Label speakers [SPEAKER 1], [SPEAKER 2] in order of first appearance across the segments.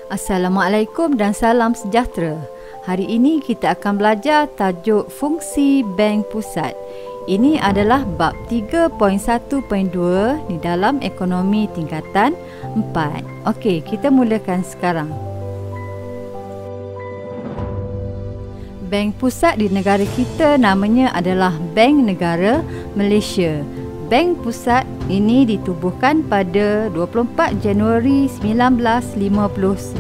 [SPEAKER 1] Assalamualaikum dan salam sejahtera. Hari ini kita akan belajar tajuk fungsi Bank Pusat. Ini adalah bab 3.1.2 di dalam ekonomi tingkatan 4. Okey, kita mulakan sekarang. Bank Pusat di negara kita namanya adalah Bank Negara Malaysia. Bank Pusat ini ditubuhkan pada 24 Januari 1959.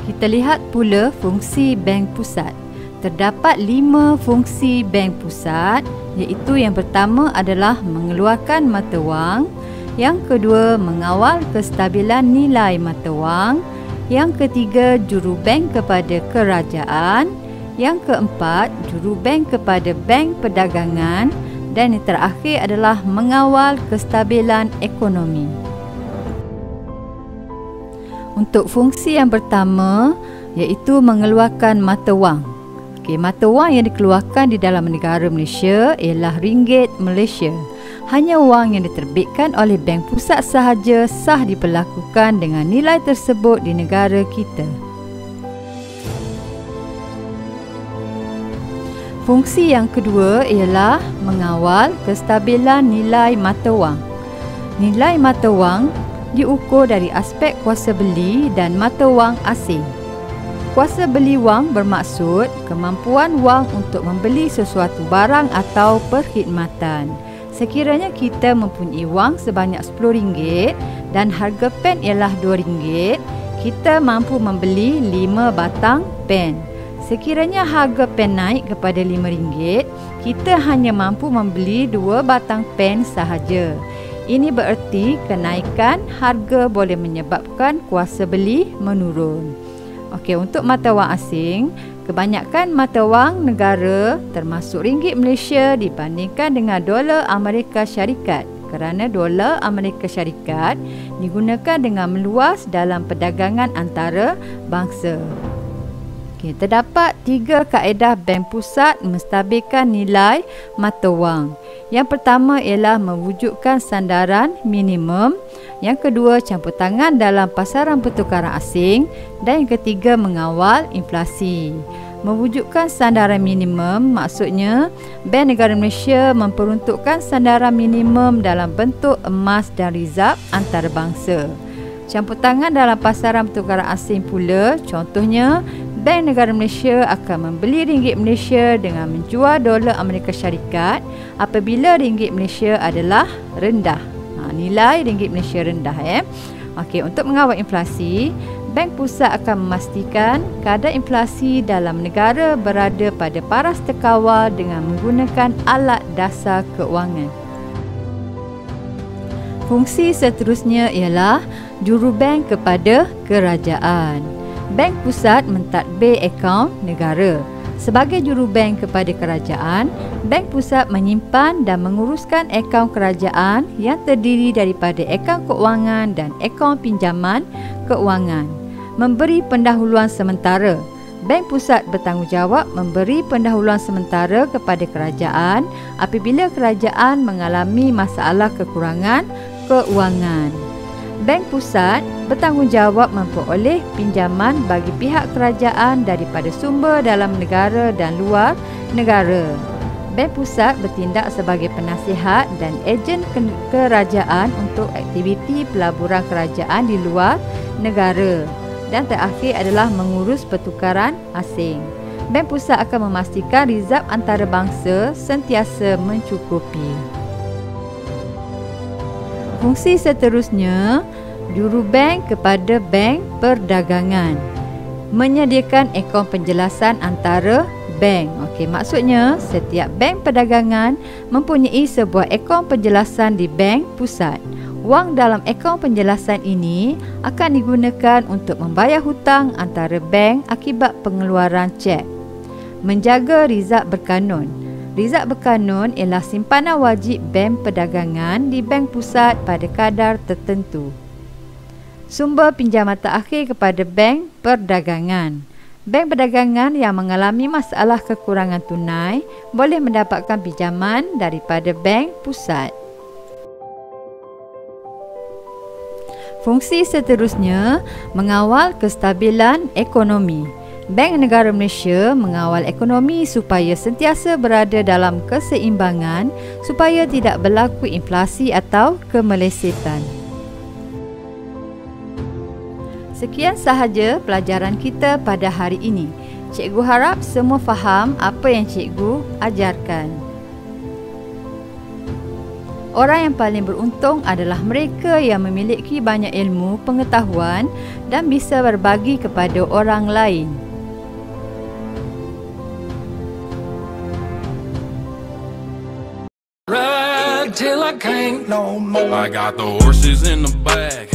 [SPEAKER 1] Kita lihat pula fungsi Bank Pusat. Terdapat 5 fungsi Bank Pusat, iaitu yang pertama adalah mengeluarkan mata wang, yang kedua mengawal kestabilan nilai mata wang, yang ketiga jurubank kepada kerajaan, yang keempat jurubank kepada bank perdagangan, dan yang terakhir adalah mengawal kestabilan ekonomi. Untuk fungsi yang pertama iaitu mengeluarkan mata wang. Mata wang yang dikeluarkan di dalam negara Malaysia ialah ringgit Malaysia. Hanya wang yang diterbitkan oleh Bank Pusat sahaja sah diperlakukan dengan nilai tersebut di negara kita. Fungsi yang kedua ialah mengawal kestabilan nilai mata wang. Nilai mata wang diukur dari aspek kuasa beli dan mata wang asing. Kuasa beli wang bermaksud kemampuan wang untuk membeli sesuatu barang atau perkhidmatan. Sekiranya kita mempunyai wang sebanyak RM10 dan harga pen ialah RM2, kita mampu membeli 5 batang pen. Sekiranya harga pen naik kepada RM5, kita hanya mampu membeli 2 batang pen sahaja. Ini bererti kenaikan harga boleh menyebabkan kuasa beli menurun. Okey, untuk mata wang asing, kebanyakan mata wang negara termasuk ringgit Malaysia dibandingkan dengan dolar Amerika Syarikat, kerana dolar Amerika Syarikat digunakan dengan meluas dalam perdagangan antara bangsa. Terdapat 3 kaedah Bank Pusat menstabilkan nilai mata wang. Yang pertama ialah mewujudkan sandaran minimum. Yang kedua, campur tangan dalam pasaran pertukaran asing. Dan yang ketiga, mengawal inflasi. Mewujudkan sandaran minimum maksudnya Bank Negara Malaysia memperuntukkan sandaran minimum dalam bentuk emas dan rizab antarabangsa. Campur tangan dalam pasaran pertukaran asing pula, contohnya Bank Negara Malaysia akan membeli ringgit Malaysia dengan menjual dolar Amerika Syarikat apabila ringgit Malaysia adalah rendah. Nilai ringgit Malaysia rendah. Okey, untuk mengawal inflasi, Bank Pusat akan memastikan kadar inflasi dalam negara berada pada paras terkawal dengan menggunakan alat dasar keuangan. Fungsi seterusnya ialah jurubank kepada kerajaan. Bank Pusat mentadbir akaun negara. Sebagai jurubank kepada kerajaan, Bank Pusat menyimpan dan menguruskan akaun kerajaan yang terdiri daripada akaun keuangan dan akaun pinjaman keuangan. Memberi pendahuluan sementara. Bank Pusat bertanggungjawab memberi pendahuluan sementara kepada kerajaan apabila kerajaan mengalami masalah kekurangan keuangan. Bank Pusat bertanggungjawab memperoleh pinjaman bagi pihak kerajaan daripada sumber dalam negara dan luar negara. Bank Pusat bertindak sebagai penasihat dan ejen kerajaan untuk aktiviti pelaburan kerajaan di luar negara. Dan terakhir adalah mengurus pertukaran asing. Bank Pusat akan memastikan rizab antarabangsa sentiasa mencukupi. Fungsi seterusnya, jurubank kepada bank perdagangan. Menyediakan akaun penjelasan antara bank. Okey, maksudnya setiap bank perdagangan mempunyai sebuah akaun penjelasan di Bank Pusat. Wang dalam akaun penjelasan ini akan digunakan untuk membayar hutang antara bank akibat pengeluaran cek. Menjaga rizab berkanun. Rizab berkanun ialah simpanan wajib bank perdagangan di Bank Pusat pada kadar tertentu. Sumber pinjaman terakhir kepada bank perdagangan. Bank perdagangan yang mengalami masalah kekurangan tunai boleh mendapatkan pinjaman daripada Bank Pusat. Fungsi seterusnya, mengawal kestabilan ekonomi. Bank Negara Malaysia mengawal ekonomi supaya sentiasa berada dalam keseimbangan supaya tidak berlaku inflasi atau kemelesetan. Sekian sahaja pelajaran kita pada hari ini. Cikgu harap semua faham apa yang cikgu ajarkan. Orang yang paling beruntung adalah mereka yang memiliki banyak ilmu, pengetahuan dan bisa berbagi kepada orang lain.
[SPEAKER 2] Ride till I can't no more. I got the horses in the back,